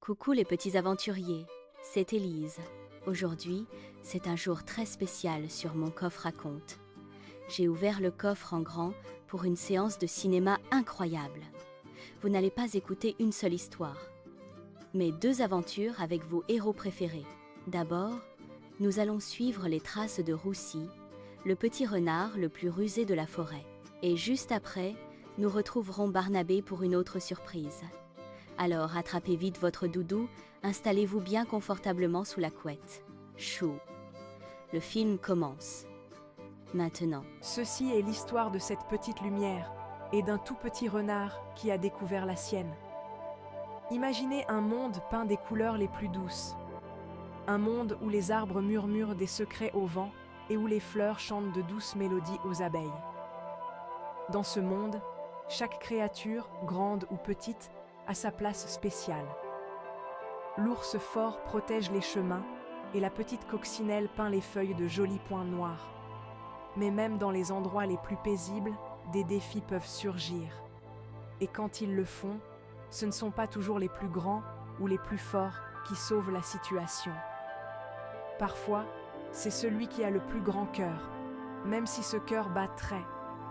Coucou les petits aventuriers, c'est Élise. Aujourd'hui, c'est un jour très spécial sur mon coffre à contes. J'ai ouvert le coffre en grand pour une séance de cinéma incroyable. Vous n'allez pas écouter une seule histoire, mais deux aventures avec vos héros préférés. D'abord, nous allons suivre les traces de Roussi, le petit renard le plus rusé de la forêt. Et juste après, nous retrouverons Barnabé pour une autre surprise. Alors attrapez vite votre doudou, installez-vous bien confortablement sous la couette. Chou. Le film commence. Maintenant. Ceci est l'histoire de cette petite lumière et d'un tout petit renard qui a découvert la sienne. Imaginez un monde peint des couleurs les plus douces. Un monde où les arbres murmurent des secrets au vent et où les fleurs chantent de douces mélodies aux abeilles. Dans ce monde, chaque créature, grande ou petite, a sa place spéciale. L'ours fort protège les chemins et la petite coccinelle peint les feuilles de jolis points noirs. Mais même dans les endroits les plus paisibles, des défis peuvent surgir. Et quand ils le font, ce ne sont pas toujours les plus grands ou les plus forts qui sauvent la situation. Parfois, c'est celui qui a le plus grand cœur, même si ce cœur bat très,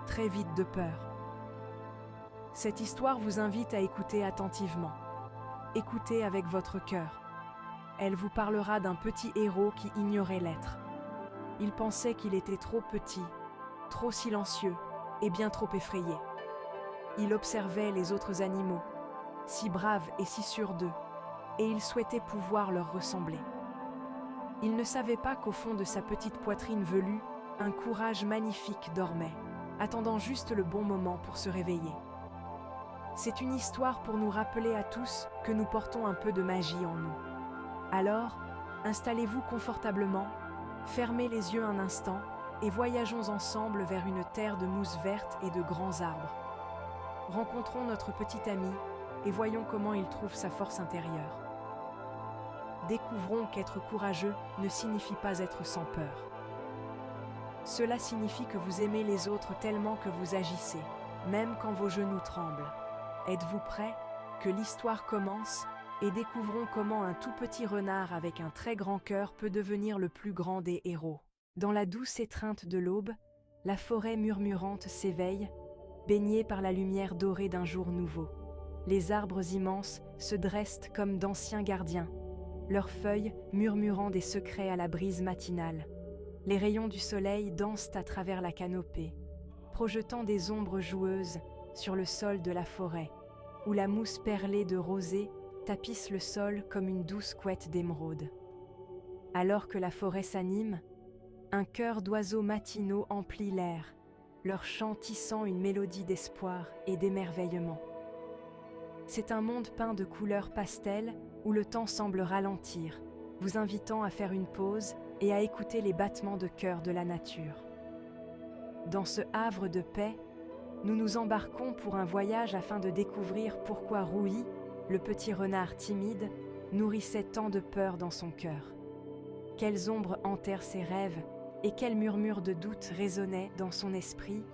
très vite de peur. Cette histoire vous invite à écouter attentivement. Écoutez avec votre cœur. Elle vous parlera d'un petit héros qui ignorait l'être. Il pensait qu'il était trop petit, trop silencieux et bien trop effrayé. Il observait les autres animaux, si braves et si sûrs d'eux, et il souhaitait pouvoir leur ressembler. Il ne savait pas qu'au fond de sa petite poitrine velue, un courage magnifique dormait, attendant juste le bon moment pour se réveiller. C'est une histoire pour nous rappeler à tous que nous portons un peu de magie en nous. Alors, installez-vous confortablement, fermez les yeux un instant et voyageons ensemble vers une terre de mousse verte et de grands arbres. Rencontrons notre petit ami et voyons comment il trouve sa force intérieure. Découvrons qu'être courageux ne signifie pas être sans peur. Cela signifie que vous aimez les autres tellement que vous agissez, même quand vos genoux tremblent. Êtes-vous prêts? Que l'histoire commence et découvrons comment un tout petit renard avec un très grand cœur peut devenir le plus grand des héros. Dans la douce étreinte de l'aube, la forêt murmurante s'éveille, baignée par la lumière dorée d'un jour nouveau. Les arbres immenses se dressent comme d'anciens gardiens, leurs feuilles murmurant des secrets à la brise matinale. Les rayons du soleil dansent à travers la canopée, projetant des ombres joueuses sur le sol de la forêt, où la mousse perlée de rosée tapisse le sol comme une douce couette d'émeraude. Alors que la forêt s'anime, un chœur d'oiseaux matinaux emplit l'air, leur chant tissant une mélodie d'espoir et d'émerveillement. C'est un monde peint de couleurs pastel où le temps semble ralentir, vous invitant à faire une pause et à écouter les battements de cœur de la nature. Dans ce havre de paix, nous nous embarquons pour un voyage afin de découvrir pourquoi Rouhi, le petit renard timide, nourrissait tant de peur dans son cœur. Quelles ombres hantèrent ses rêves et quels murmures de doute résonnaient dans son esprit.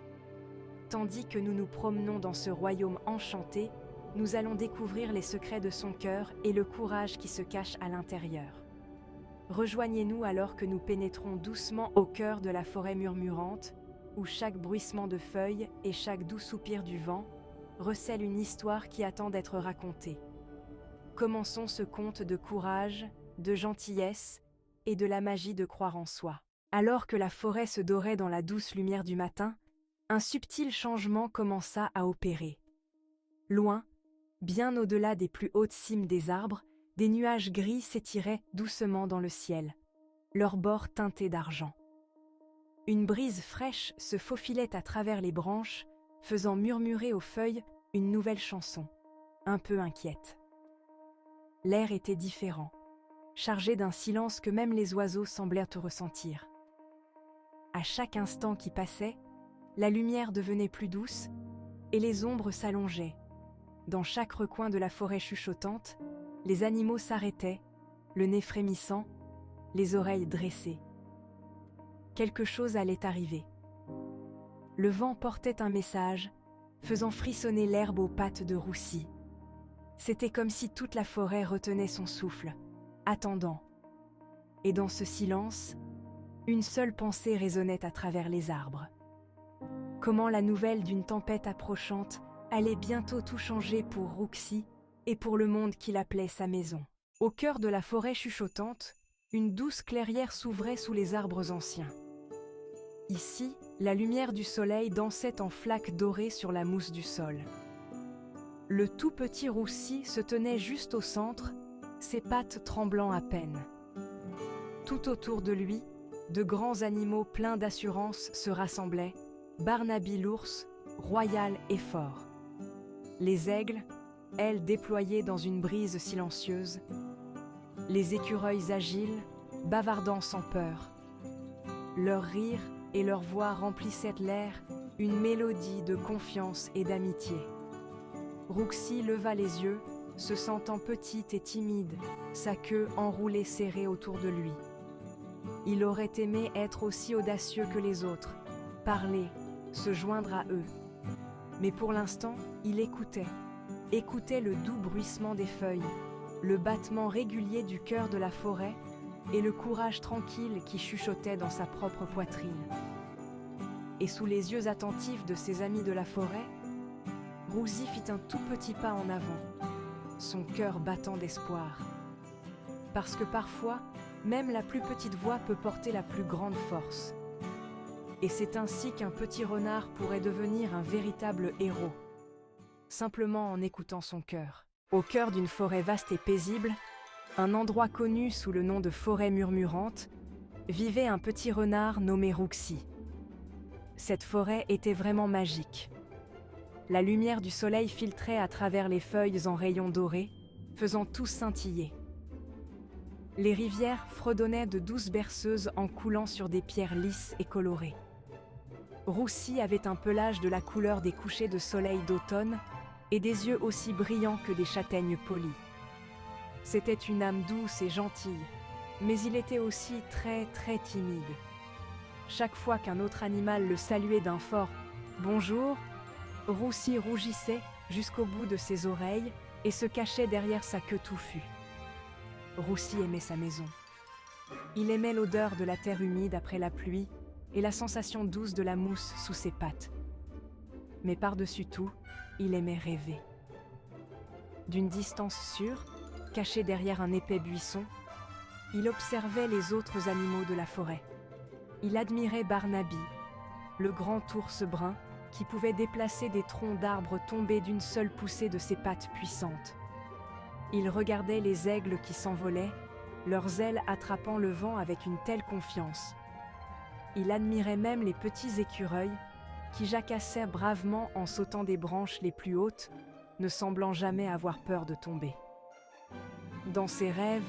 Tandis que nous nous promenons dans ce royaume enchanté, nous allons découvrir les secrets de son cœur et le courage qui se cache à l'intérieur. Rejoignez-nous alors que nous pénétrons doucement au cœur de la forêt murmurante, où chaque bruissement de feuilles et chaque doux soupir du vent recèlent une histoire qui attend d'être racontée. Commençons ce conte de courage, de gentillesse et de la magie de croire en soi. Alors que la forêt se dorait dans la douce lumière du matin, un subtil changement commença à opérer. Loin, bien au-delà des plus hautes cimes des arbres, des nuages gris s'étiraient doucement dans le ciel, leurs bords teintés d'argent. Une brise fraîche se faufilait à travers les branches, faisant murmurer aux feuilles une nouvelle chanson, un peu inquiète. L'air était différent, chargé d'un silence que même les oiseaux semblaient ressentir. À chaque instant qui passait, la lumière devenait plus douce et les ombres s'allongeaient. Dans chaque recoin de la forêt chuchotante, les animaux s'arrêtaient, le nez frémissant, les oreilles dressées. Quelque chose allait arriver. Le vent portait un message, faisant frissonner l'herbe aux pattes de Roussi. C'était comme si toute la forêt retenait son souffle, attendant. Et dans ce silence, une seule pensée résonnait à travers les arbres. Comment la nouvelle d'une tempête approchante allait bientôt tout changer pour Rouxi et pour le monde qu'il appelait sa maison. Au cœur de la forêt chuchotante, une douce clairière s'ouvrait sous les arbres anciens. Ici, la lumière du soleil dansait en flaques dorées sur la mousse du sol. Le tout petit Roussi se tenait juste au centre, ses pattes tremblant à peine. Tout autour de lui, de grands animaux pleins d'assurance se rassemblaient, Barnaby l'ours, royal et fort. Les aigles, ailes déployées dans une brise silencieuse, les écureuils agiles, bavardant sans peur. Leur rire et leur voix remplissaient l'air, une mélodie de confiance et d'amitié. Rouxi leva les yeux, se sentant petite et timide, sa queue enroulée serrée autour de lui. Il aurait aimé être aussi audacieux que les autres, parler, se joindre à eux. Mais pour l'instant, il écoutait le doux bruissement des feuilles, le battement régulier du cœur de la forêt et le courage tranquille qui chuchotait dans sa propre poitrine. Et sous les yeux attentifs de ses amis de la forêt, Rouxi fit un tout petit pas en avant, son cœur battant d'espoir. Parce que parfois, même la plus petite voix peut porter la plus grande force. Et c'est ainsi qu'un petit renard pourrait devenir un véritable héros, simplement en écoutant son cœur. Au cœur d'une forêt vaste et paisible, un endroit connu sous le nom de forêt murmurante, vivait un petit renard nommé Rouxi. Cette forêt était vraiment magique. La lumière du soleil filtrait à travers les feuilles en rayons dorés, faisant tout scintiller. Les rivières fredonnaient de douces berceuses en coulant sur des pierres lisses et colorées. Rouxi avait un pelage de la couleur des couchers de soleil d'automne et des yeux aussi brillants que des châtaignes polies. C'était une âme douce et gentille, mais il était aussi très timide. Chaque fois qu'un autre animal le saluait d'un fort « bonjour », Rouxi rougissait jusqu'au bout de ses oreilles et se cachait derrière sa queue touffue. Rouxi aimait sa maison. Il aimait l'odeur de la terre humide après la pluie et la sensation douce de la mousse sous ses pattes. Mais par-dessus tout, il aimait rêver. D'une distance sûre, caché derrière un épais buisson, il observait les autres animaux de la forêt. Il admirait Barnaby, le grand ours brun qui pouvait déplacer des troncs d'arbres tombés d'une seule poussée de ses pattes puissantes. Il regardait les aigles qui s'envolaient, leurs ailes attrapant le vent avec une telle confiance. Il admirait même les petits écureuils qui jacassaient bravement en sautant des branches les plus hautes, ne semblant jamais avoir peur de tomber. Dans ses rêves,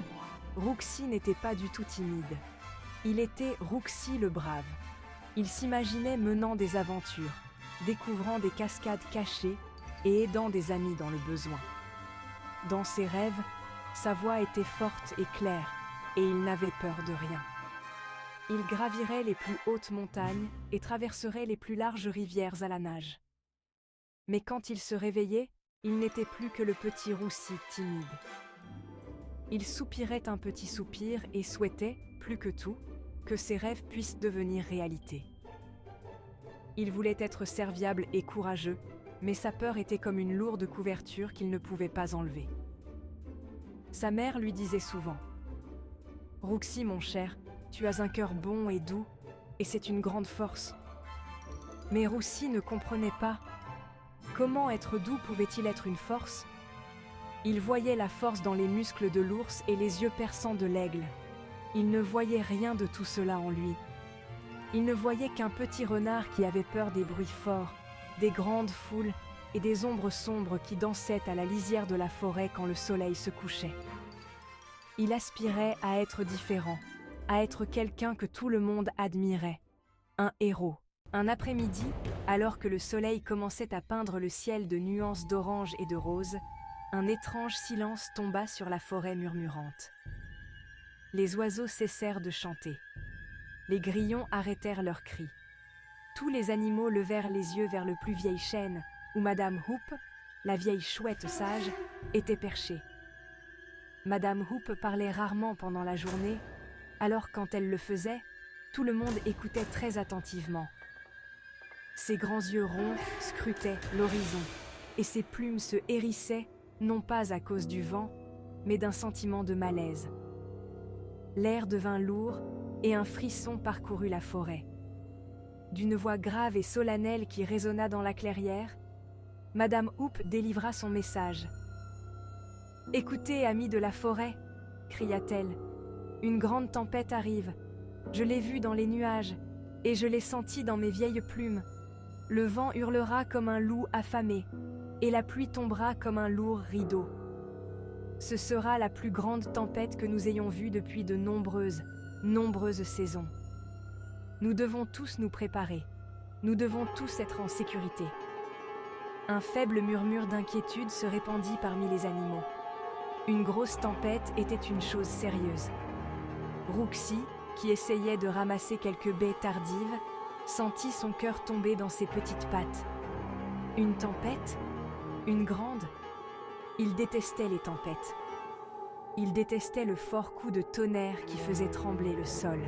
Rouxi n'était pas du tout timide. Il était Rouxi le brave. Il s'imaginait menant des aventures, découvrant des cascades cachées et aidant des amis dans le besoin. Dans ses rêves, sa voix était forte et claire, et il n'avait peur de rien. Il gravirait les plus hautes montagnes et traverserait les plus larges rivières à la nage. Mais quand il se réveillait, il n'était plus que le petit Rouxi timide. Il soupirait un petit soupir et souhaitait, plus que tout, que ses rêves puissent devenir réalité. Il voulait être serviable et courageux, mais sa peur était comme une lourde couverture qu'il ne pouvait pas enlever. Sa mère lui disait souvent « Rouxi, mon cher, tu as un cœur bon et doux, et c'est une grande force. » Mais Rouxi ne comprenait pas. Comment être doux pouvait-il être une force ? Il voyait la force dans les muscles de l'ours et les yeux perçants de l'aigle. Il ne voyait rien de tout cela en lui. Il ne voyait qu'un petit renard qui avait peur des bruits forts, des grandes foules et des ombres sombres qui dansaient à la lisière de la forêt quand le soleil se couchait. Il aspirait à être différent, à être quelqu'un que tout le monde admirait, un héros. Un après-midi, alors que le soleil commençait à peindre le ciel de nuances d'orange et de rose, un étrange silence tomba sur la forêt murmurante. Les oiseaux cessèrent de chanter. Les grillons arrêtèrent leurs cris. Tous les animaux levèrent les yeux vers le plus vieil chêne, où Madame Houppe, la vieille chouette sage, était perchée. Madame Hoop parlait rarement pendant la journée, alors quand elle le faisait, tout le monde écoutait très attentivement. Ses grands yeux ronds scrutaient l'horizon, et ses plumes se hérissaient, non pas à cause du vent, mais d'un sentiment de malaise. L'air devint lourd, et un frisson parcourut la forêt. D'une voix grave et solennelle qui résonna dans la clairière, Madame Hoop délivra son message. « Écoutez, amis de la forêt, » cria-t-elle, « une grande tempête arrive. Je l'ai vue dans les nuages, et je l'ai sentie dans mes vieilles plumes. Le vent hurlera comme un loup affamé, et la pluie tombera comme un lourd rideau. Ce sera la plus grande tempête que nous ayons vue depuis de nombreuses saisons. Nous devons tous nous préparer. Nous devons tous être en sécurité. » Un faible murmure d'inquiétude se répandit parmi les animaux. Une grosse tempête était une chose sérieuse. Rouxi, qui essayait de ramasser quelques baies tardives, sentit son cœur tomber dans ses petites pattes. Une tempête? Une grande? Il détestait les tempêtes. Il détestait le fort coup de tonnerre qui faisait trembler le sol.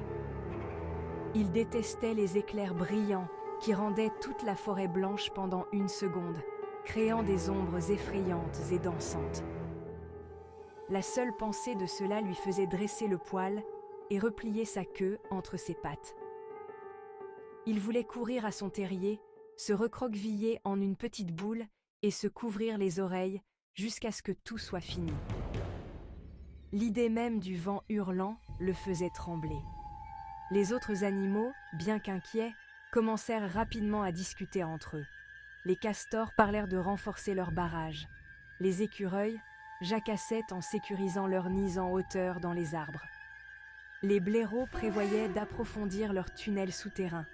Il détestait les éclairs brillants qui rendaient toute la forêt blanche pendant une seconde, créant des ombres effrayantes et dansantes. La seule pensée de cela lui faisait dresser le poil et replier sa queue entre ses pattes. Il voulait courir à son terrier, se recroqueviller en une petite boule et se couvrir les oreilles jusqu'à ce que tout soit fini. L'idée même du vent hurlant le faisait trembler. Les autres animaux, bien qu'inquiets, commencèrent rapidement à discuter entre eux. Les castors parlèrent de renforcer leur barrage. Les écureuils jacassaient en sécurisant leurs nids en hauteur dans les arbres. Les blaireaux prévoyaient d'approfondir leurs tunnels souterrains.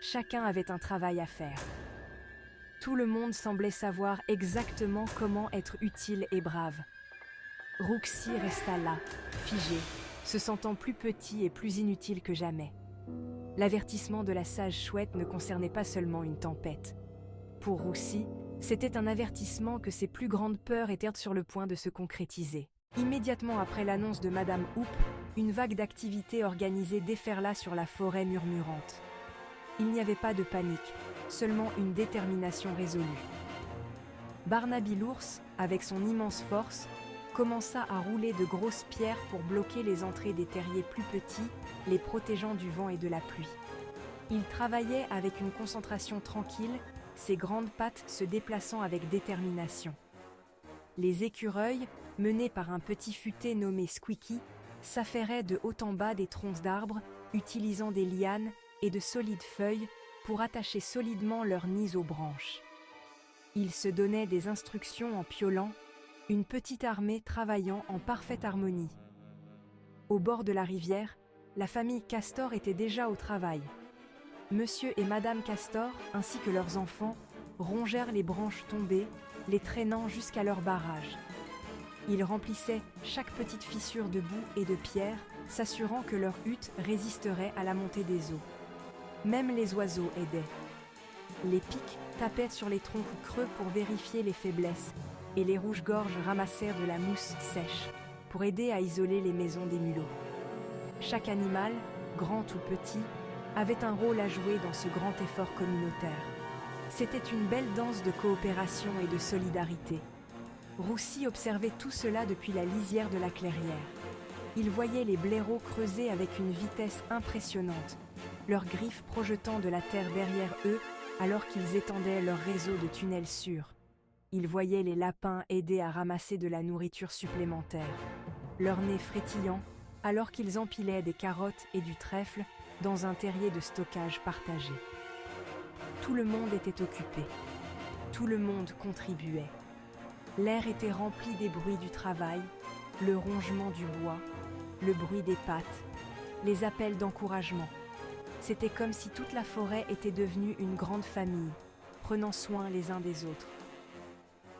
Chacun avait un travail à faire. Tout le monde semblait savoir exactement comment être utile et brave. Rouxi resta là, figé, se sentant plus petit et plus inutile que jamais. L'avertissement de la sage chouette ne concernait pas seulement une tempête. Pour Rouxi, c'était un avertissement que ses plus grandes peurs étaient sur le point de se concrétiser. Immédiatement après l'annonce de Madame Hoop, une vague d'activité organisée déferla sur la forêt murmurante. Il n'y avait pas de panique, seulement une détermination résolue. Barnaby l'ours, avec son immense force, commença à rouler de grosses pierres pour bloquer les entrées des terriers plus petits, les protégeant du vent et de la pluie. Il travaillait avec une concentration tranquille, ses grandes pattes se déplaçant avec détermination. Les écureuils, menés par un petit futé nommé Squeaky, s'affairaient de haut en bas des troncs d'arbres, utilisant des lianes et de solides feuilles pour attacher solidement leurs nids aux branches. Ils se donnaient des instructions en piaulant, une petite armée travaillant en parfaite harmonie. Au bord de la rivière, la famille Castor était déjà au travail. Monsieur et Madame Castor, ainsi que leurs enfants, rongèrent les branches tombées, les traînant jusqu'à leur barrage. Ils remplissaient chaque petite fissure de boue et de pierre, s'assurant que leur hutte résisterait à la montée des eaux. Même les oiseaux aidaient. Les pics tapaient sur les troncs creux pour vérifier les faiblesses, et les rouges-gorges ramassèrent de la mousse sèche pour aider à isoler les maisons des mulots. Chaque animal, grand ou petit, avait un rôle à jouer dans ce grand effort communautaire. C'était une belle danse de coopération et de solidarité. Rouxi observait tout cela depuis la lisière de la clairière. Il voyait les blaireaux creuser avec une vitesse impressionnante, leurs griffes projetant de la terre derrière eux alors qu'ils étendaient leur réseau de tunnels sûrs. Il voyait les lapins aider à ramasser de la nourriture supplémentaire, leurs nez frétillants alors qu'ils empilaient des carottes et du trèfle dans un terrier de stockage partagé. Tout le monde était occupé. Tout le monde contribuait. L'air était rempli des bruits du travail, le rongement du bois, le bruit des pattes, les appels d'encouragement. C'était comme si toute la forêt était devenue une grande famille, prenant soin les uns des autres.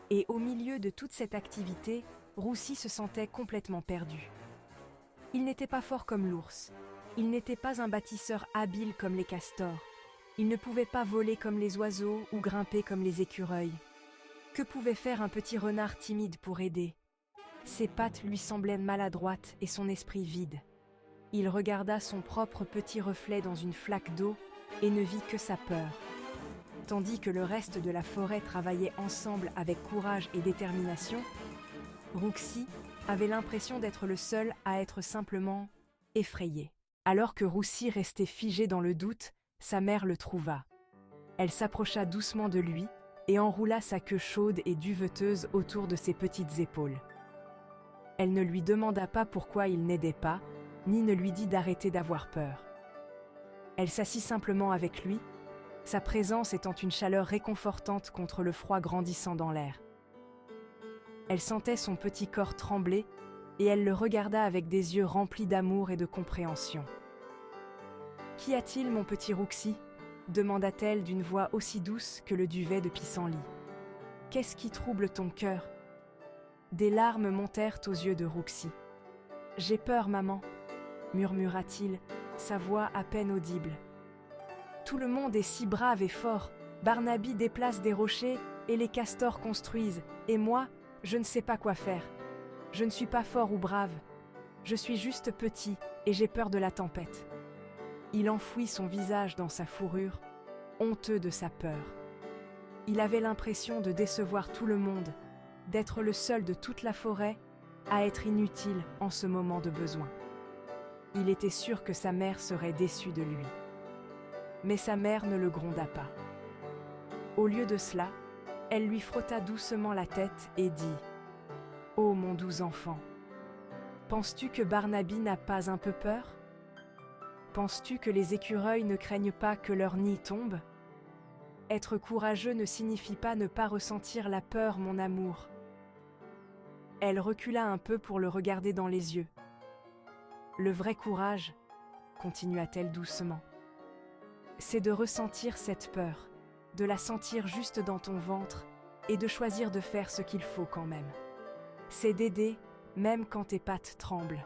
Et au milieu de toute cette activité, Rouxi se sentait complètement perdu. Il n'était pas fort comme l'ours. Il n'était pas un bâtisseur habile comme les castors. Il ne pouvait pas voler comme les oiseaux ou grimper comme les écureuils. Que pouvait faire un petit renard timide pour aider? Ses pattes lui semblaient maladroites et son esprit vide. Il regarda son propre petit reflet dans une flaque d'eau et ne vit que sa peur. Tandis que le reste de la forêt travaillait ensemble avec courage et détermination, Rouxi avait l'impression d'être le seul à être simplement effrayé. Alors que Roussi restait figé dans le doute, sa mère le trouva. Elle s'approcha doucement de lui et enroula sa queue chaude et duveteuse autour de ses petites épaules. Elle ne lui demanda pas pourquoi il n'aidait pas, ni ne lui dit d'arrêter d'avoir peur. Elle s'assit simplement avec lui, sa présence étant une chaleur réconfortante contre le froid grandissant dans l'air. Elle sentait son petit corps trembler et elle le regarda avec des yeux remplis d'amour et de compréhension. « Qu'y a-t-il, mon petit Rouxi ?» demanda-t-elle d'une voix aussi douce que le duvet de pissenlit. « Qu'est-ce qui trouble ton cœur ?» Des larmes montèrent aux yeux de Rouxi. « J'ai peur, maman » murmura-t-il, sa voix à peine audible. « Tout le monde est si brave et fort. Barnaby déplace des rochers et les castors construisent. Et moi, je ne sais pas quoi faire. Je ne suis pas fort ou brave. Je suis juste petit et j'ai peur de la tempête. » Il enfouit son visage dans sa fourrure, honteux de sa peur. Il avait l'impression de décevoir tout le monde, d'être le seul de toute la forêt à être inutile en ce moment de besoin. Il était sûr que sa mère serait déçue de lui. Mais sa mère ne le gronda pas. Au lieu de cela, elle lui frotta doucement la tête et dit « Oh mon doux enfant, penses-tu que Barnaby n'a pas un peu peur ? Penses-tu que les écureuils ne craignent pas que leur nid tombe ? Être courageux ne signifie pas ne pas ressentir la peur, mon amour. » Elle recula un peu pour le regarder dans les yeux. « Le vrai courage, continua-t-elle doucement, c'est de ressentir cette peur, de la sentir juste dans ton ventre et de choisir de faire ce qu'il faut quand même. C'est d'aider, même quand tes pattes tremblent.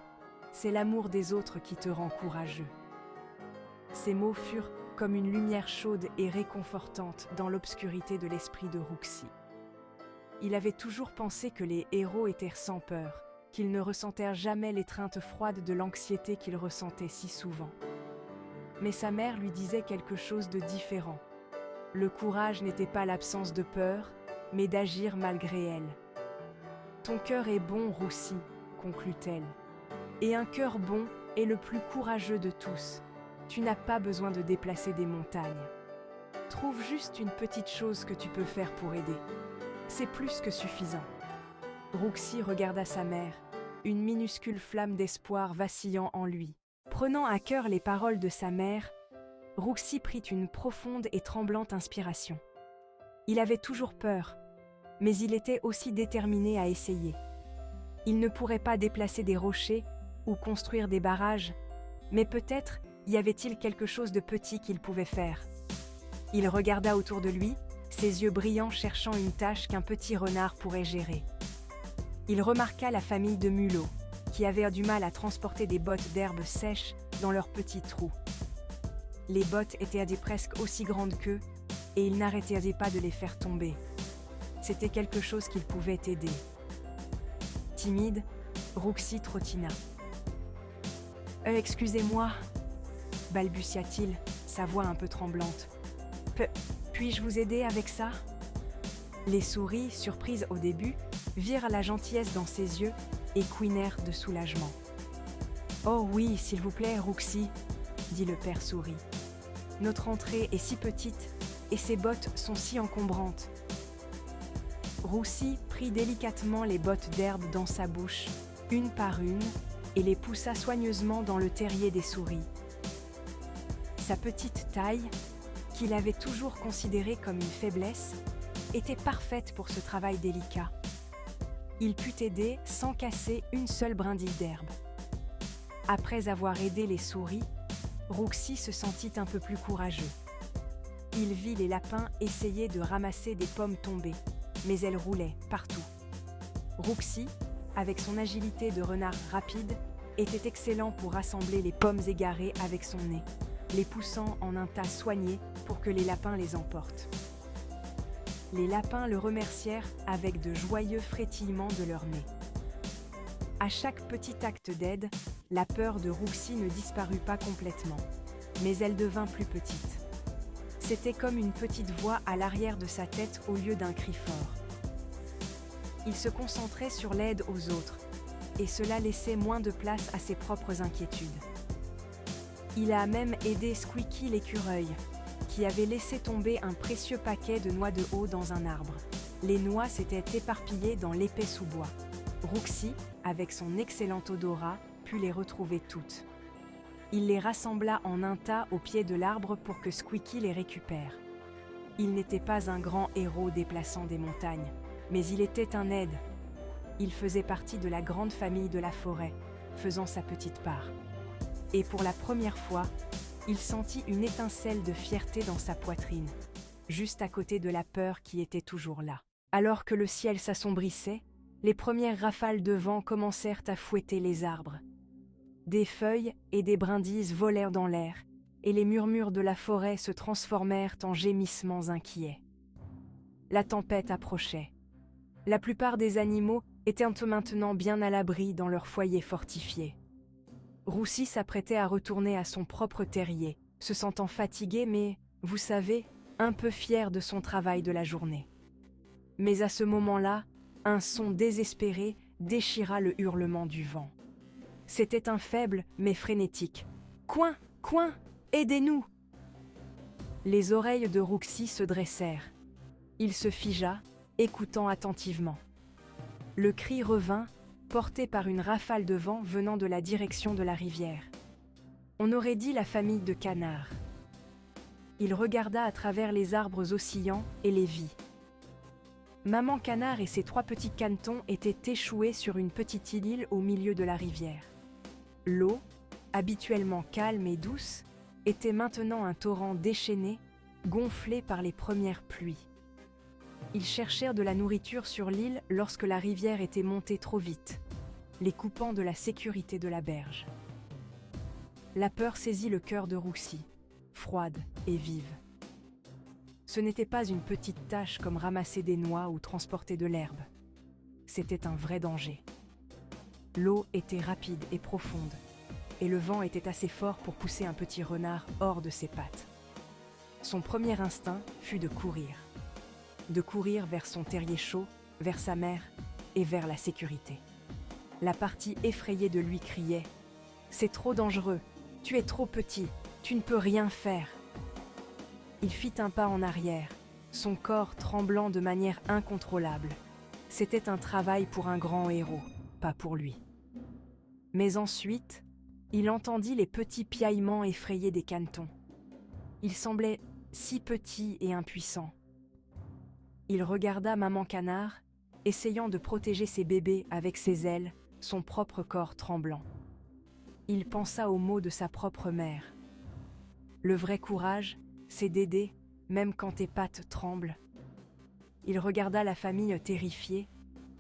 C'est l'amour des autres qui te rend courageux. » Ces mots furent comme une lumière chaude et réconfortante dans l'obscurité de l'esprit de Rouxi. Il avait toujours pensé que les héros étaient sans peur, qu'ils ne ressentèrent jamais l'étreinte froide de l'anxiété qu'ils ressentaient si souvent. Mais sa mère lui disait quelque chose de différent. Le courage n'était pas l'absence de peur, mais d'agir malgré elle. « Ton cœur est bon, Rouxi, » conclut-elle. « Et un cœur bon est le plus courageux de tous. Tu n'as pas besoin de déplacer des montagnes. Trouve juste une petite chose que tu peux faire pour aider. C'est plus que suffisant. » Rouxi regarda sa mère, une minuscule flamme d'espoir vacillant en lui. Prenant à cœur les paroles de sa mère, Rouxi prit une profonde et tremblante inspiration. Il avait toujours peur, mais il était aussi déterminé à essayer. Il ne pourrait pas déplacer des rochers ou construire des barrages, mais peut-être y avait-il quelque chose de petit qu'il pouvait faire. Il regarda autour de lui, ses yeux brillants cherchant une tâche qu'un petit renard pourrait gérer. Il remarqua la famille de mulots, qui avaient du mal à transporter des bottes d'herbe sèche dans leurs petits trous. Les bottes étaient presque aussi grandes qu'eux, et ils n'arrêtaient pas de les faire tomber. C'était quelque chose qu'il pouvait aider. Timide, Rouxi trottina. « Excusez-moi » balbutia-t-il, sa voix un peu tremblante. « Puis-je vous aider avec ça ?» Les souris, surprises au début, virent la gentillesse dans ses yeux et couinèrent de soulagement. « Oh oui, s'il vous plaît, Rouxi, » dit le père souris. « Notre entrée est si petite et ces bottes sont si encombrantes. » Rouxi prit délicatement les bottes d'herbe dans sa bouche, une par une, et les poussa soigneusement dans le terrier des souris. Sa petite taille, qu'il avait toujours considérée comme une faiblesse, était parfaite pour ce travail délicat. Il put aider sans casser une seule brindille d'herbe. Après avoir aidé les souris, Rouxi se sentit un peu plus courageux. Il vit les lapins essayer de ramasser des pommes tombées, mais elles roulaient partout. Rouxi, avec son agilité de renard rapide, était excellent pour rassembler les pommes égarées avec son nez, les poussant en un tas soigné pour que les lapins les emportent. les lapins le remercièrent avec de joyeux frétillements de leurs nez. À chaque petit acte d'aide, la peur de Rouxi ne disparut pas complètement, mais elle devint plus petite. C'était comme une petite voix à l'arrière de sa tête au lieu d'un cri fort. Il se concentrait sur l'aide aux autres, et cela laissait moins de place à ses propres inquiétudes. Il a même aidé Squeaky l'écureuil, qui avait laissé tomber un précieux paquet de noix de haut dans un arbre. Les noix s'étaient éparpillées dans l'épais sous-bois. Rouxi, avec son excellent odorat, put les retrouver toutes. Il les rassembla en un tas au pied de l'arbre pour que Squeaky les récupère. Il n'était pas un grand héros déplaçant des montagnes, mais il était un aide. Il faisait partie de la grande famille de la forêt, faisant sa petite part. Et pour la première fois, il sentit une étincelle de fierté dans sa poitrine, juste à côté de la peur qui était toujours là. Alors que le ciel s'assombrissait, les premières rafales de vent commencèrent à fouetter les arbres. Des feuilles et des brindilles volèrent dans l'air, et les murmures de la forêt se transformèrent en gémissements inquiets. La tempête approchait. La plupart des animaux étaient maintenant bien à l'abri dans leur foyer fortifié. Rouxi s'apprêtait à retourner à son propre terrier, se sentant fatigué mais, vous savez, un peu fier de son travail de la journée. Mais à ce moment-là, un son désespéré déchira le hurlement du vent. C'était un faible mais frénétique. « Coin, coin, aidez-nous » Les oreilles de Rouxi se dressèrent. Il se figea, écoutant attentivement. Le cri revint, porté par une rafale de vent venant de la direction de la rivière. On aurait dit la famille de canards. Il regarda à travers les arbres oscillants et les vit. Maman Canard et ses 3 petits canetons étaient échoués sur une petite île au milieu de la rivière. L'eau, habituellement calme et douce, était maintenant un torrent déchaîné, gonflé par les premières pluies. Ils cherchèrent de la nourriture sur l'île lorsque la rivière était montée trop vite, les coupant de la sécurité de la berge. La peur saisit le cœur de Rouxi, froide et vive. Ce n'était pas une petite tâche comme ramasser des noix ou transporter de l'herbe. C'était un vrai danger. L'eau était rapide et profonde, et le vent était assez fort pour pousser un petit renard hors de ses pattes. Son premier instinct fut de courir vers son terrier chaud, vers sa mère et vers la sécurité. La partie effrayée de lui criait « C'est trop dangereux, tu es trop petit, tu ne peux rien faire !» Il fit un pas en arrière, son corps tremblant de manière incontrôlable. C'était un travail pour un grand héros, pas pour lui. Mais ensuite, il entendit les petits piaillements effrayés des canetons. Il semblait si petit et impuissant. Il regarda Maman Canard, essayant de protéger ses bébés avec ses ailes, son propre corps tremblant. Il pensa aux mots de sa propre mère. Le vrai courage, c'est d'aider, même quand tes pattes tremblent. Il regarda la famille terrifiée,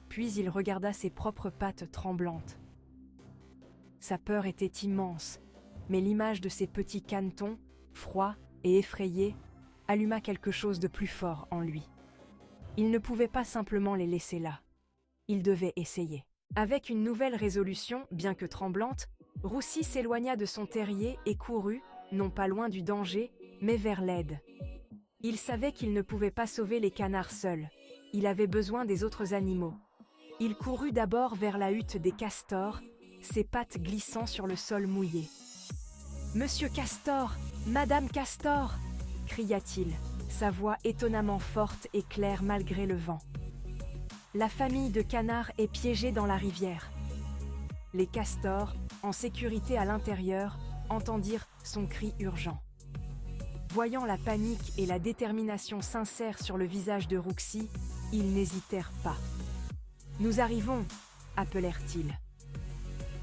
puis il regarda ses propres pattes tremblantes. Sa peur était immense, mais l'image de ces petits canetons, froids et effrayés, alluma quelque chose de plus fort en lui. Il ne pouvait pas simplement les laisser là. Il devait essayer. Avec une nouvelle résolution, bien que tremblante, Rouxi s'éloigna de son terrier et courut, non pas loin du danger, mais vers l'aide. Il savait qu'il ne pouvait pas sauver les canards seuls. Il avait besoin des autres animaux. Il courut d'abord vers la hutte des castors, ses pattes glissant sur le sol mouillé. « Monsieur Castor, Madame Castor !» cria-t-il, sa voix étonnamment forte et claire malgré le vent. La famille de canards est piégée dans la rivière. Les castors, en sécurité à l'intérieur, entendirent son cri urgent. Voyant la panique et la détermination sincère sur le visage de Rouxi, ils n'hésitèrent pas. « Nous arrivons !» appelèrent-ils.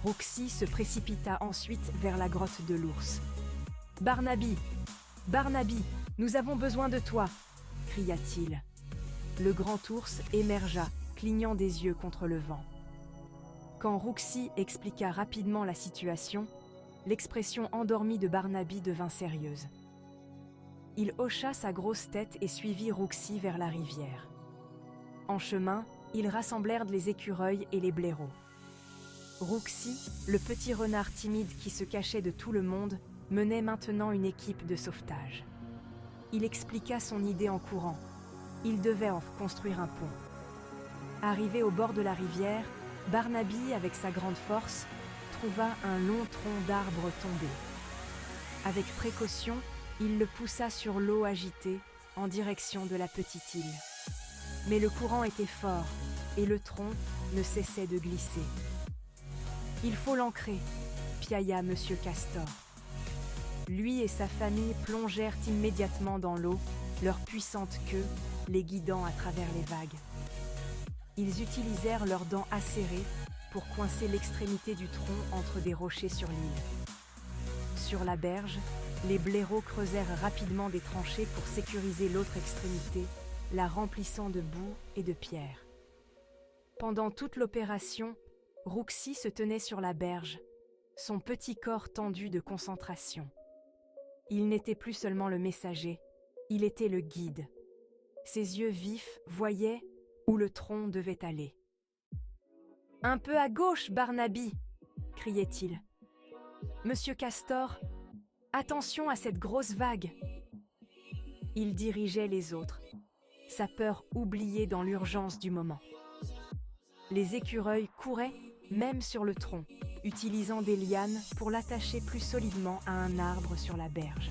Rouxi se précipita ensuite vers la grotte de l'ours. « Barnaby, Barnaby, nous avons besoin de toi !» cria-t-il. Le grand ours émergea, clignant des yeux contre le vent. Quand Rouxi expliqua rapidement la situation, l'expression endormie de Barnaby devint sérieuse. il hocha sa grosse tête et suivit Rouxi vers la rivière. En chemin, ils rassemblèrent les écureuils et les blaireaux. Rouxi, le petit renard timide qui se cachait de tout le monde, menait maintenant une équipe de sauvetage. Il expliqua son idée en courant. Il devait en construire un pont. Arrivé au bord de la rivière, Barnaby, avec sa grande force, trouva un long tronc d'arbre tombé. Avec précaution, il le poussa sur l'eau agitée en direction de la petite île. Mais le courant était fort et le tronc ne cessait de glisser. « Il faut l'ancrer », piailla Monsieur Castor. Lui et sa famille plongèrent immédiatement dans l'eau, leur puissante queue les guidant à travers les vagues. Ils utilisèrent leurs dents acérées pour coincer l'extrémité du tronc entre des rochers sur l'île. Sur la berge, les blaireaux creusèrent rapidement des tranchées pour sécuriser l'autre extrémité, la remplissant de boue et de pierres. Pendant toute l'opération, Rouxi se tenait sur la berge, son petit corps tendu de concentration. Il n'était plus seulement le messager, il était le guide. Ses yeux vifs voyaient où le tronc devait aller. « Un peu à gauche, Barnaby !» criait-il. « Monsieur Castor, attention à cette grosse vague !» Il dirigeait les autres, sa peur oubliée dans l'urgence du moment. Les écureuils couraient même sur le tronc, utilisant des lianes pour l'attacher plus solidement à un arbre sur la berge.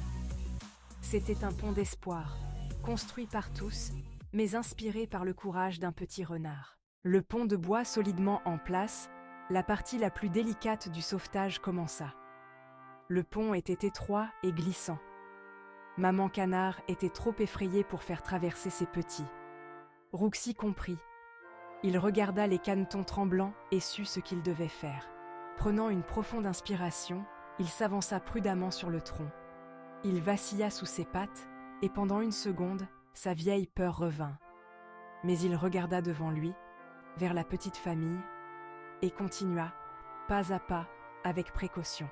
C'était un pont d'espoir, construit par tous, mais inspiré par le courage d'un petit renard. Le pont de bois solidement en place, la partie la plus délicate du sauvetage commença. Le pont était étroit et glissant. Maman Canard était trop effrayée pour faire traverser ses petits. Rouxi comprit. Il regarda les canetons tremblants et sut ce qu'il devait faire. Prenant une profonde inspiration, il s'avança prudemment sur le tronc. Il vacilla sous ses pattes et pendant une seconde, sa vieille peur revint. Mais il regarda devant lui, vers la petite famille, et continua, pas à pas, avec précaution.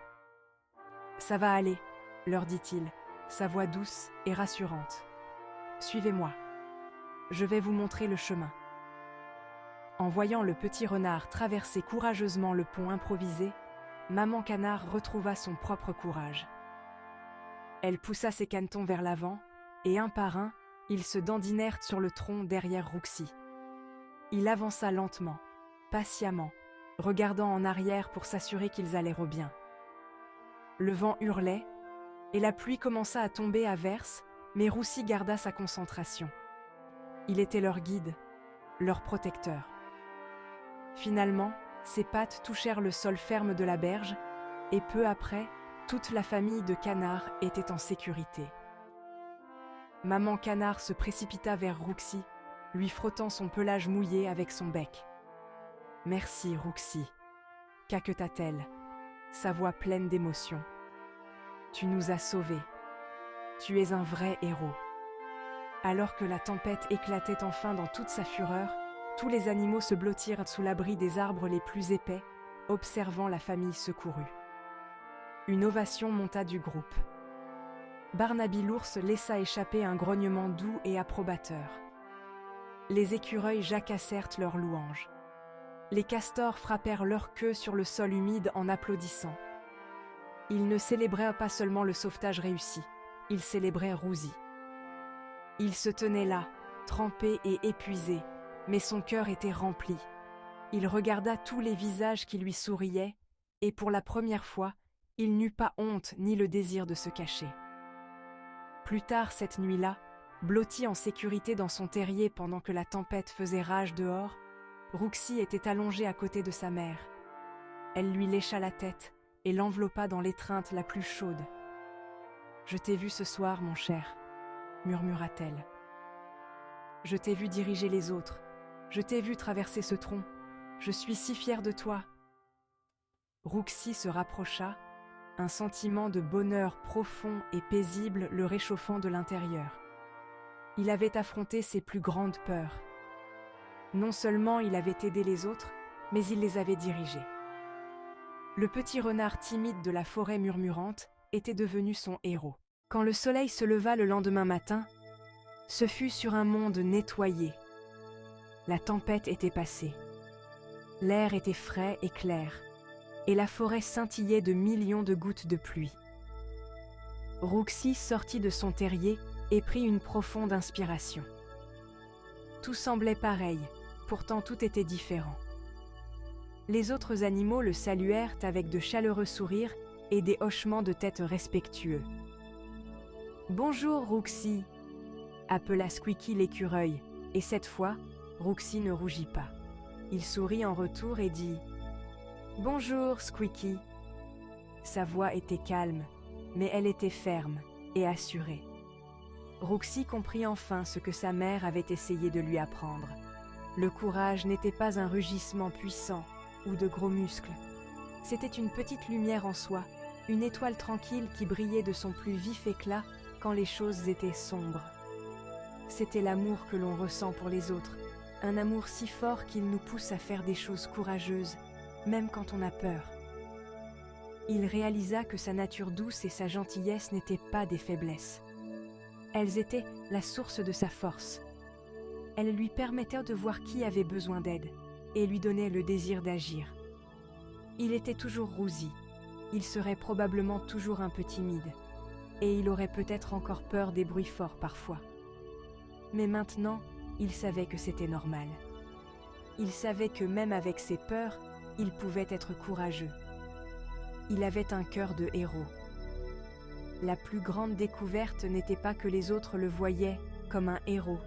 « Ça va aller », leur dit-il, sa voix douce et rassurante. « Suivez-moi. Je vais vous montrer le chemin. » En voyant le petit renard traverser courageusement le pont improvisé, Maman Canard retrouva son propre courage. Elle poussa ses canetons vers l'avant, et un par un, ils se dandinèrent sur le tronc derrière Rouxi. Il avança lentement, patiemment, regardant en arrière pour s'assurer qu'ils allèrent bien. Le vent hurlait, et la pluie commença à tomber à verse, mais Rouxi garda sa concentration. Il était leur guide, leur protecteur. Finalement, ses pattes touchèrent le sol ferme de la berge, et peu après, toute la famille de canards était en sécurité. Maman Canard se précipita vers Rouxi, lui frottant son pelage mouillé avec son bec. « Merci, Rouxi » caqueta-t-elle, sa voix pleine d'émotion. « Tu nous as sauvés. Tu es un vrai héros. » Alors que la tempête éclatait enfin dans toute sa fureur, tous les animaux se blottirent sous l'abri des arbres les plus épais, observant la famille secourue. Une ovation monta du groupe. Barnaby l'ours laissa échapper un grognement doux et approbateur. Les écureuils jacassèrent leurs louanges. Les castors frappèrent leur queue sur le sol humide en applaudissant. Ils ne célébraient pas seulement le sauvetage réussi, ils célébraient Rouxi. Il se tenait là, trempé et épuisé, mais son cœur était rempli. Il regarda tous les visages qui lui souriaient, et pour la première fois, il n'eut pas honte ni le désir de se cacher. Plus tard cette nuit-là, blotti en sécurité dans son terrier pendant que la tempête faisait rage dehors, Rouxi était allongé à côté de sa mère. Elle lui lécha la tête et l'enveloppa dans l'étreinte la plus chaude. « Je t'ai vu ce soir, mon cher », murmura-t-elle. « Je t'ai vu diriger les autres. Je t'ai vu traverser ce tronc. Je suis si fière de toi. » Rouxi se rapprocha, un sentiment de bonheur profond et paisible le réchauffant de l'intérieur. Il avait affronté ses plus grandes peurs. Non seulement il avait aidé les autres, mais il les avait dirigés. Le petit renard timide de la forêt murmurante était devenu son héros. Quand le soleil se leva le lendemain matin, ce fut sur un monde nettoyé. La tempête était passée. L'air était frais et clair, et la forêt scintillait de millions de gouttes de pluie. Rouxi sortit de son terrier et prit une profonde inspiration. Tout semblait pareil, pourtant tout était différent. Les autres animaux le saluèrent avec de chaleureux sourires et des hochements de tête respectueux. « Bonjour, Rouxi !» appela Squeaky l'écureuil, et cette fois, Rouxi ne rougit pas. Il sourit en retour et dit « Bonjour, Squeaky !» Sa voix était calme, mais elle était ferme et assurée. Rouxi comprit enfin ce que sa mère avait essayé de lui apprendre. Le courage n'était pas un rugissement puissant ou de gros muscles. C'était une petite lumière en soi, une étoile tranquille qui brillait de son plus vif éclat quand les choses étaient sombres. C'était l'amour que l'on ressent pour les autres, un amour si fort qu'il nous pousse à faire des choses courageuses, même quand on a peur. Il réalisa que sa nature douce et sa gentillesse n'étaient pas des faiblesses. Elles étaient la source de sa force. Elles lui permettaient de voir qui avait besoin d'aide et lui donnaient le désir d'agir. Il était toujours rousi, il serait probablement toujours un peu timide, et il aurait peut-être encore peur des bruits forts parfois. Mais maintenant, il savait que c'était normal. Il savait que même avec ses peurs, il pouvait être courageux. Il avait un cœur de héros. La plus grande découverte n'était pas que les autres le voyaient comme un héros,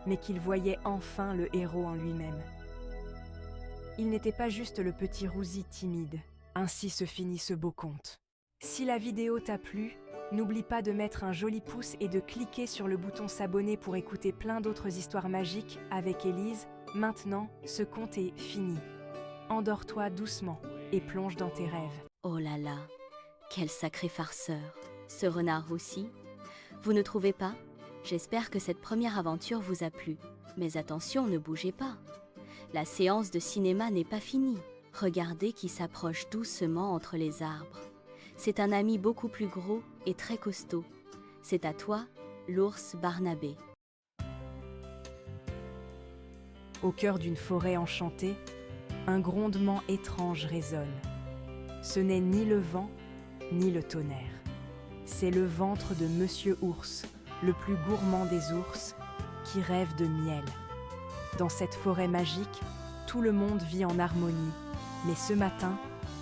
mais qu'il voyait enfin le héros en lui-même. Il n'était pas juste le petit rousi timide. Ainsi se finit ce beau conte. Si la vidéo t'a plu, n'oublie pas de mettre un joli pouce et de cliquer sur le bouton s'abonner pour écouter plein d'autres histoires magiques avec Élise. Maintenant, ce conte est fini. Endors-toi doucement et plonge dans tes rêves. Oh là là, quel sacré farceur, ce renard roussi. Vous ne trouvez pas? J'espère que cette première aventure vous a plu. Mais attention, ne bougez pas. La séance de cinéma n'est pas finie. Regardez qui s'approche doucement entre les arbres. C'est un ami beaucoup plus gros et très costaud. C'est à toi, l'ours Barnabé. Au cœur d'une forêt enchantée, un grondement étrange résonne. Ce n'est ni le vent, ni le tonnerre. C'est le ventre de Monsieur Ours, le plus gourmand des ours, qui rêve de miel. Dans cette forêt magique, tout le monde vit en harmonie. Mais ce matin,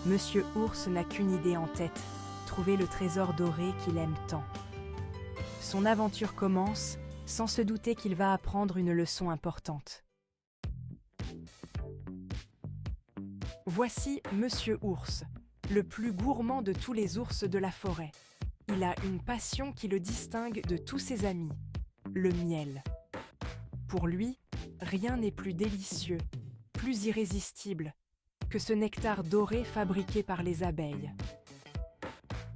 Monsieur Ours n'a qu'une idée en tête, trouver le trésor doré qu'il aime tant. Son aventure commence sans se douter qu'il va apprendre une leçon importante. Voici Monsieur Ours, le plus gourmand de tous les ours de la forêt. Il a une passion qui le distingue de tous ses amis, le miel. Pour lui, rien n'est plus délicieux, plus irrésistible que ce nectar doré fabriqué par les abeilles.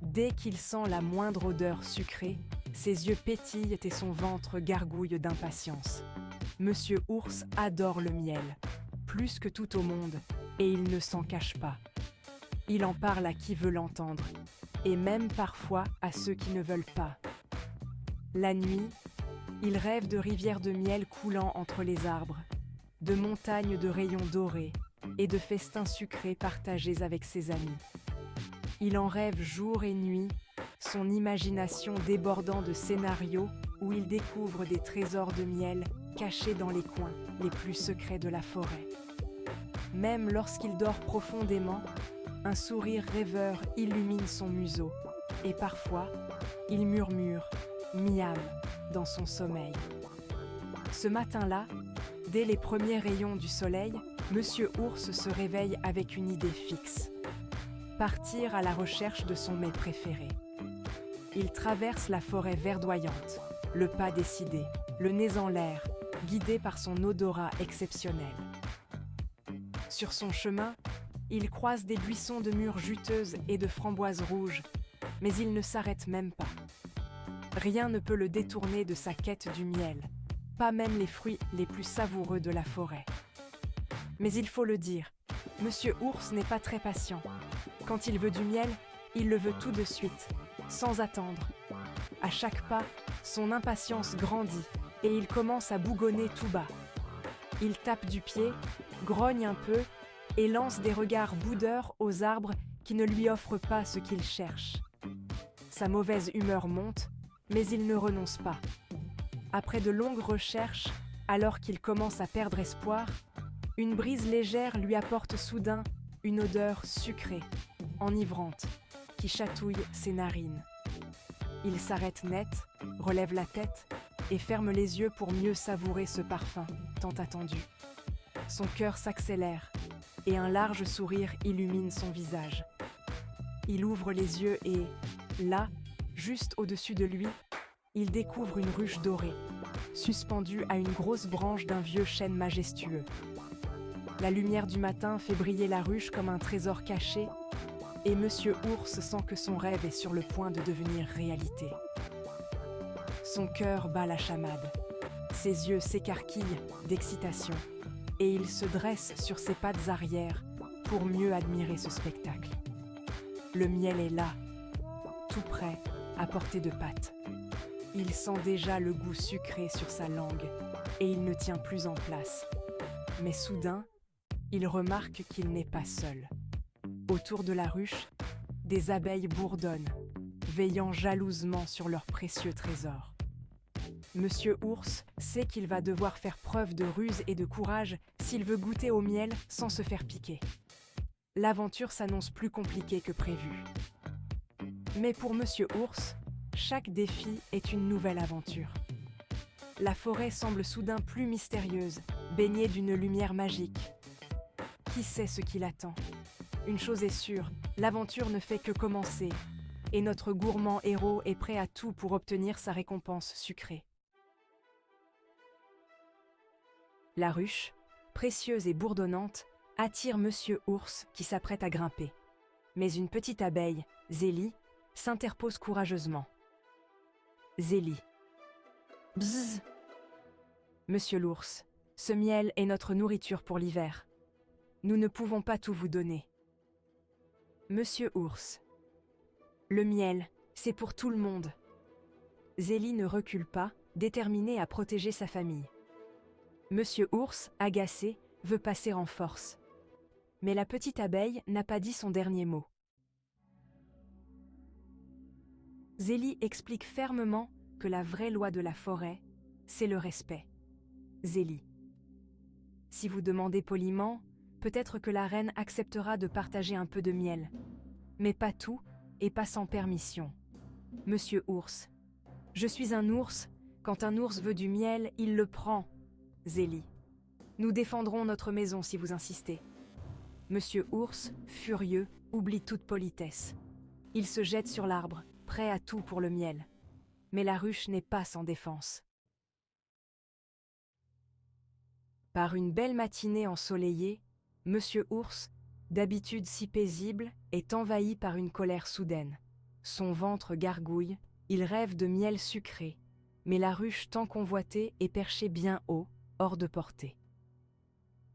Dès qu'il sent la moindre odeur sucrée, ses yeux pétillent et son ventre gargouille d'impatience. Monsieur Ours adore le miel, plus que tout au monde, et il ne s'en cache pas. Il en parle à qui veut l'entendre, et même parfois à ceux qui ne veulent pas. La nuit, il rêve de rivières de miel coulant entre les arbres, de montagnes de rayons dorés et de festins sucrés partagés avec ses amis. Il en rêve jour et nuit, son imagination débordant de scénarios où il découvre des trésors de miel cachés dans les coins les plus secrets de la forêt. Même lorsqu'il dort profondément, un sourire rêveur illumine son museau, et parfois, il murmure « miam » dans son sommeil. Ce matin-là, dès les premiers rayons du soleil, Monsieur Ours se réveille avec une idée fixe. Partir à la recherche de son mets préféré. Il traverse la forêt verdoyante, le pas décidé, le nez en l'air, guidé par son odorat exceptionnel. Sur son chemin, il croise des buissons de mûres juteuses et de framboises rouges, mais il ne s'arrête même pas. Rien ne peut le détourner de sa quête du miel, pas même les fruits les plus savoureux de la forêt. Mais il faut le dire, Monsieur Ours n'est pas très patient. Quand il veut du miel, il le veut tout de suite, sans attendre, À chaque pas, son impatience grandit et il commence à bougonner tout bas. Il tape du pied, grogne un peu et lance des regards boudeurs aux arbres qui ne lui offrent pas ce qu'il cherche. Sa mauvaise humeur monte, mais il ne renonce pas. Après de longues recherches, alors qu'il commence à perdre espoir, une brise légère lui apporte soudain une odeur sucrée, enivrante, qui chatouille ses narines. Il s'arrête net, relève la tête et ferme les yeux pour mieux savourer ce parfum tant attendu. Son cœur s'accélère et un large sourire illumine son visage. Il ouvre les yeux et, là, juste au-dessus de lui, il découvre une ruche dorée, suspendue à une grosse branche d'un vieux chêne majestueux. La lumière du matin fait briller la ruche comme un trésor caché, et Monsieur Ours sent que son rêve est sur le point de devenir réalité. Son cœur bat la chamade, ses yeux s'écarquillent d'excitation, et il se dresse sur ses pattes arrière pour mieux admirer ce spectacle. Le miel est là, tout prêt, à portée de patte. Il sent déjà le goût sucré sur sa langue, et il ne tient plus en place. Mais soudain, il remarque qu'il n'est pas seul. Autour de la ruche, des abeilles bourdonnent, veillant jalousement sur leur précieux trésor. Monsieur Ours sait qu'il va devoir faire preuve de ruse et de courage s'il veut goûter au miel sans se faire piquer. L'aventure s'annonce plus compliquée que prévu. Mais pour Monsieur Ours, chaque défi est une nouvelle aventure. La forêt semble soudain plus mystérieuse, baignée d'une lumière magique. Qui sait ce qui l'attend ? Une chose est sûre, l'aventure ne fait que commencer, et notre gourmand héros est prêt à tout pour obtenir sa récompense sucrée. La ruche, précieuse et bourdonnante, attire Monsieur Ours qui s'apprête à grimper. Mais une petite abeille, Zélie, s'interpose courageusement. Zélie. Bzzz. Monsieur l'ours, ce miel est notre nourriture pour l'hiver. Nous ne pouvons pas tout vous donner. Monsieur Ours. Le miel, c'est pour tout le monde. Zélie ne recule pas, déterminée à protéger sa famille. Monsieur Ours, agacé, veut passer en force. Mais la petite abeille n'a pas dit son dernier mot. Zélie explique fermement que la vraie loi de la forêt, c'est le respect. Zélie. Si vous demandez poliment, peut-être que la reine acceptera de partager un peu de miel. Mais pas tout et pas sans permission. Monsieur Ours. Je suis un ours. Quand un ours veut du miel, il le prend. Zélie. Nous défendrons notre maison si vous insistez. Monsieur Ours, furieux, oublie toute politesse. Il se jette sur l'arbre, prêt à tout pour le miel. Mais la ruche n'est pas sans défense. Par une belle matinée ensoleillée, Monsieur Ours, d'habitude si paisible, est envahi par une colère soudaine. Son ventre gargouille, il rêve de miel sucré, mais la ruche tant convoitée est perchée bien haut, hors de portée.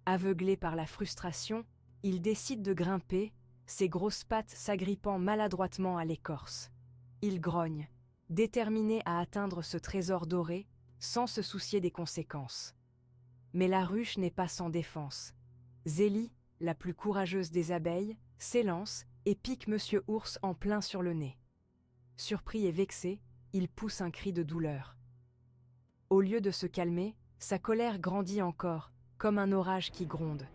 Aveuglé par la frustration, il décide de grimper, ses grosses pattes s'agrippant maladroitement à l'écorce. Il grogne, déterminé à atteindre ce trésor doré, sans se soucier des conséquences. Mais la ruche n'est pas sans défense. Zélie, la plus courageuse des abeilles, s'élance et pique Monsieur Ours en plein sur le nez. Surpris et vexé, il pousse un cri de douleur. Au lieu de se calmer, sa colère grandit encore, comme un orage qui gronde.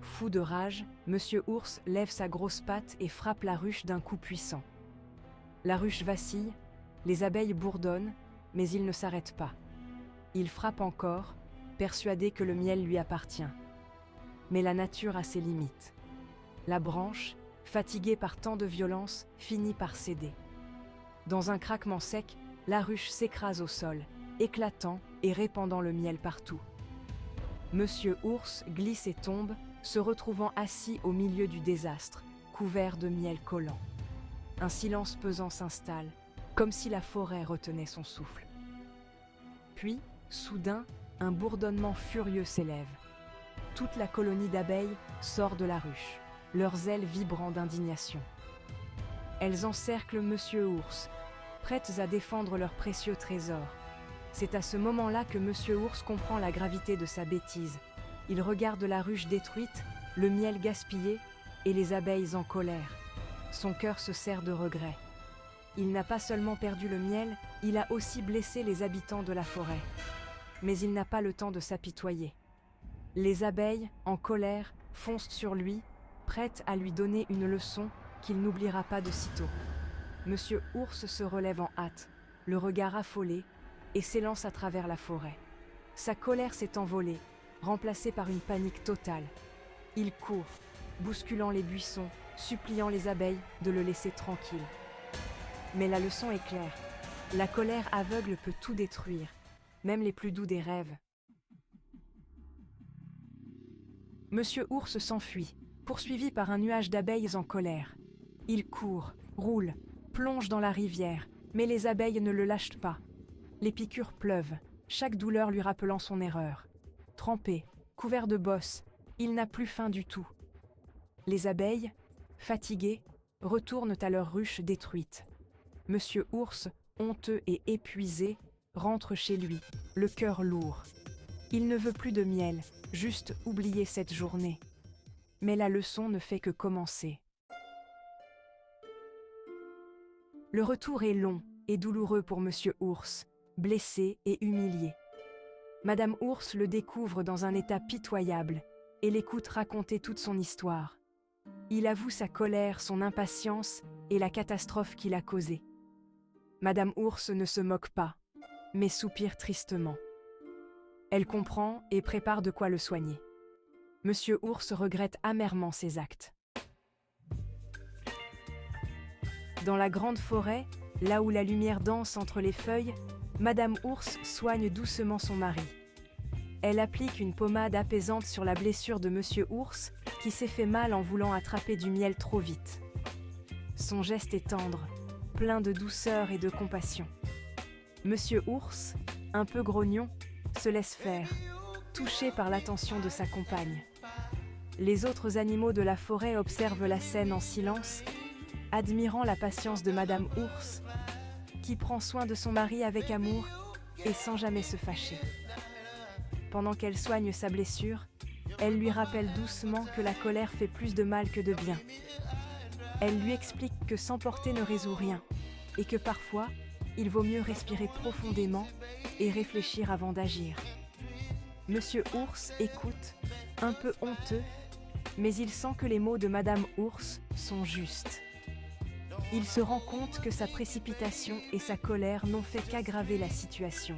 Fou de rage, Monsieur Ours lève sa grosse patte et frappe la ruche d'un coup puissant. La ruche vacille, les abeilles bourdonnent, mais il ne s'arrête pas. Il frappe encore, persuadé que le miel lui appartient. Mais la nature a ses limites. La branche, fatiguée par tant de violence, finit par céder. Dans un craquement sec, la ruche s'écrase au sol, éclatant et répandant le miel partout. Monsieur Ours glisse et tombe, se retrouvant assis au milieu du désastre, couvert de miel collant. Un silence pesant s'installe, comme si la forêt retenait son souffle. Puis, soudain, un bourdonnement furieux s'élève. Toute la colonie d'abeilles sort de la ruche, leurs ailes vibrant d'indignation. Elles encerclent Monsieur Ours, prêtes à défendre leur précieux trésor. C'est à ce moment-là que Monsieur Ours comprend la gravité de sa bêtise. Il regarde la ruche détruite, le miel gaspillé et les abeilles en colère. Son cœur se serre de regret. Il n'a pas seulement perdu le miel, il a aussi blessé les habitants de la forêt. Mais il n'a pas le temps de s'apitoyer. Les abeilles, en colère, foncent sur lui, prêtes à lui donner une leçon qu'il n'oubliera pas de sitôt. Monsieur Ours se relève en hâte, le regard affolé, et s'élance à travers la forêt. Sa colère s'est envolée, remplacée par une panique totale. Il court, bousculant les buissons, suppliant les abeilles de le laisser tranquille. Mais la leçon est claire. La colère aveugle peut tout détruire, même les plus doux des rêves. Monsieur Ours s'enfuit, poursuivi par un nuage d'abeilles en colère. Il court, roule, plonge dans la rivière, mais les abeilles ne le lâchent pas. Les piqûres pleuvent, chaque douleur lui rappelant son erreur. Trempé, couvert de bosses, il n'a plus faim du tout. Les abeilles, fatiguées, retournent à leur ruche détruite. Monsieur Ours, honteux et épuisé, rentre chez lui, le cœur lourd. Il ne veut plus de miel, juste oublier cette journée. Mais la leçon ne fait que commencer. Le retour est long et douloureux pour Monsieur Ours, blessé et humilié. Madame Ours le découvre dans un état pitoyable et l'écoute raconter toute son histoire. Il avoue sa colère, son impatience et la catastrophe qu'il a causée. Madame Ours ne se moque pas, mais soupire tristement. Elle comprend et prépare de quoi le soigner. Monsieur Ours regrette amèrement ses actes. Dans la grande forêt, là où la lumière danse entre les feuilles, Madame Ours soigne doucement son mari. Elle applique une pommade apaisante sur la blessure de Monsieur Ours, qui s'est fait mal en voulant attraper du miel trop vite. Son geste est tendre, plein de douceur et de compassion. Monsieur Ours, un peu grognon, se laisse faire, touché par l'attention de sa compagne. Les autres animaux de la forêt observent la scène en silence, admirant la patience de Madame Ours, qui prend soin de son mari avec amour et sans jamais se fâcher. Pendant qu'elle soigne sa blessure, elle lui rappelle doucement que la colère fait plus de mal que de bien. Elle lui explique que s'emporter ne résout rien et que parfois, il vaut mieux respirer profondément et réfléchir avant d'agir. Monsieur Ours écoute, un peu honteux, mais il sent que les mots de Madame Ours sont justes. Il se rend compte que sa précipitation et sa colère n'ont fait qu'aggraver la situation,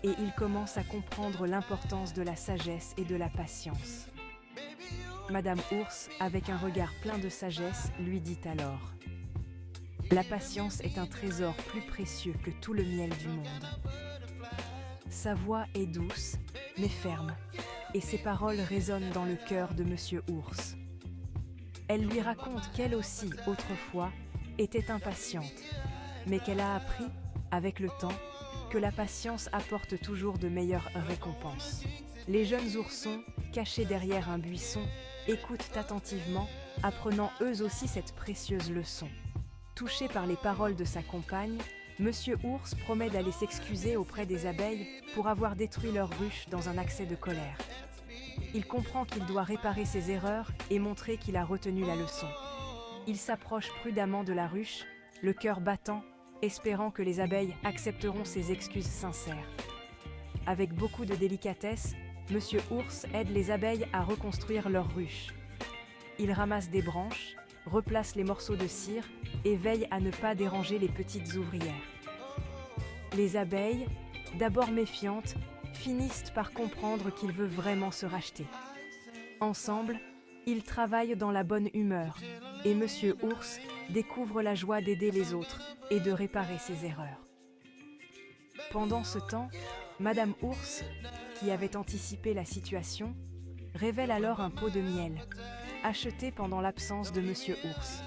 et il commence à comprendre l'importance de la sagesse et de la patience. Madame Ours, avec un regard plein de sagesse, lui dit alors : « La patience est un trésor plus précieux que tout le miel du monde. » Sa voix est douce, mais ferme, et ses paroles résonnent dans le cœur de Monsieur Ours. Elle lui raconte qu'elle aussi, autrefois, était impatiente, mais qu'elle a appris, avec le temps, que la patience apporte toujours de meilleures récompenses. Les jeunes oursons, cachés derrière un buisson, écoutent attentivement, apprenant eux aussi cette précieuse leçon. Touché par les paroles de sa compagne, Monsieur Ours promet d'aller s'excuser auprès des abeilles pour avoir détruit leur ruche dans un accès de colère. Il comprend qu'il doit réparer ses erreurs et montrer qu'il a retenu la leçon. Il s'approche prudemment de la ruche, le cœur battant, espérant que les abeilles accepteront ses excuses sincères. Avec beaucoup de délicatesse, Monsieur Ours aide les abeilles à reconstruire leur ruche. Il ramasse des branches, replace les morceaux de cire et veille à ne pas déranger les petites ouvrières. Les abeilles, d'abord méfiantes, finissent par comprendre qu'il veut vraiment se racheter. Ensemble, ils travaillent dans la bonne humeur et Monsieur Ours découvre la joie d'aider les autres et de réparer ses erreurs. Pendant ce temps, Madame Ours, qui avait anticipé la situation, révèle alors un pot de miel, acheté pendant l'absence de Monsieur Ours.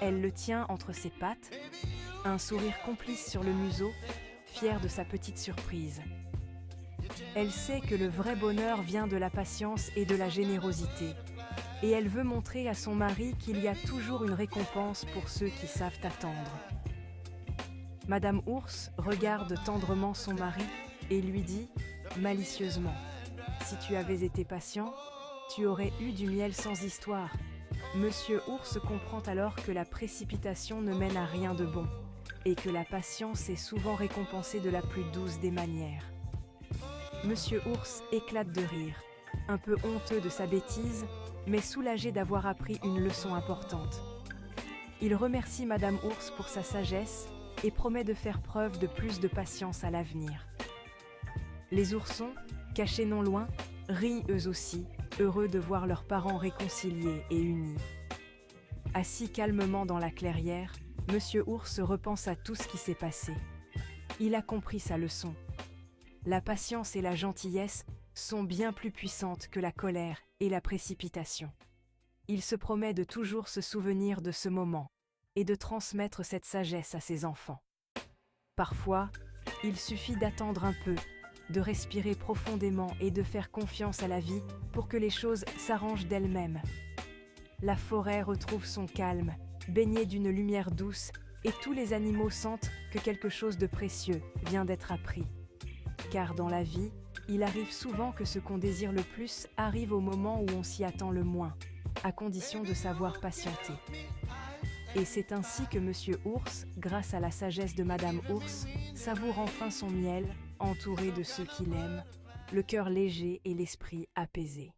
Elle le tient entre ses pattes, un sourire complice sur le museau, fière de sa petite surprise. Elle sait que le vrai bonheur vient de la patience et de la générosité, et elle veut montrer à son mari qu'il y a toujours une récompense pour ceux qui savent attendre. Madame Ours regarde tendrement son mari et lui dit, malicieusement, « Si tu avais été patient, tu aurais eu du miel sans histoire. » Monsieur Ours comprend alors que la précipitation ne mène à rien de bon, et que la patience est souvent récompensée de la plus douce des manières. Monsieur Ours éclate de rire, un peu honteux de sa bêtise, mais soulagé d'avoir appris une leçon importante. Il remercie Madame Ours pour sa sagesse et promet de faire preuve de plus de patience à l'avenir. Les oursons, cachés non loin, rient eux aussi, heureux de voir leurs parents réconciliés et unis. Assis calmement dans la clairière, Monsieur Ours repense à tout ce qui s'est passé. Il a compris sa leçon. La patience et la gentillesse sont bien plus puissantes que la colère et la précipitation. Il se promet de toujours se souvenir de ce moment et de transmettre cette sagesse à ses enfants. Parfois, il suffit d'attendre un peu, de respirer profondément et de faire confiance à la vie pour que les choses s'arrangent d'elles-mêmes. La forêt retrouve son calme, baignée d'une lumière douce, et tous les animaux sentent que quelque chose de précieux vient d'être appris. Car dans la vie, il arrive souvent que ce qu'on désire le plus arrive au moment où on s'y attend le moins, à condition de savoir patienter. Et c'est ainsi que Monsieur Ours, grâce à la sagesse de Madame Ours, savoure enfin son miel, entouré de ceux qu'il aime, le cœur léger et l'esprit apaisé.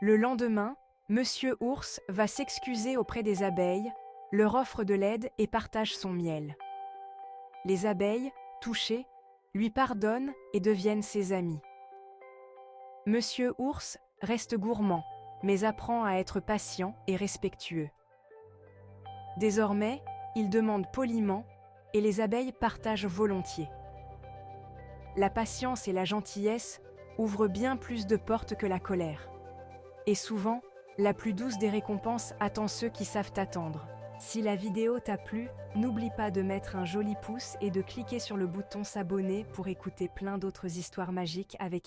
Le lendemain, Monsieur Ours va s'excuser auprès des abeilles, leur offre de l'aide et partage son miel. Les abeilles, touchées, lui pardonnent et deviennent ses amis. Monsieur Ours reste gourmand, mais apprend à être patient et respectueux. Désormais, il demande poliment et les abeilles partagent volontiers. La patience et la gentillesse ouvrent bien plus de portes que la colère. Et souvent, la plus douce des récompenses attend ceux qui savent attendre. Si la vidéo t'a plu, n'oublie pas de mettre un joli pouce et de cliquer sur le bouton s'abonner pour écouter plein d'autres histoires magiques avec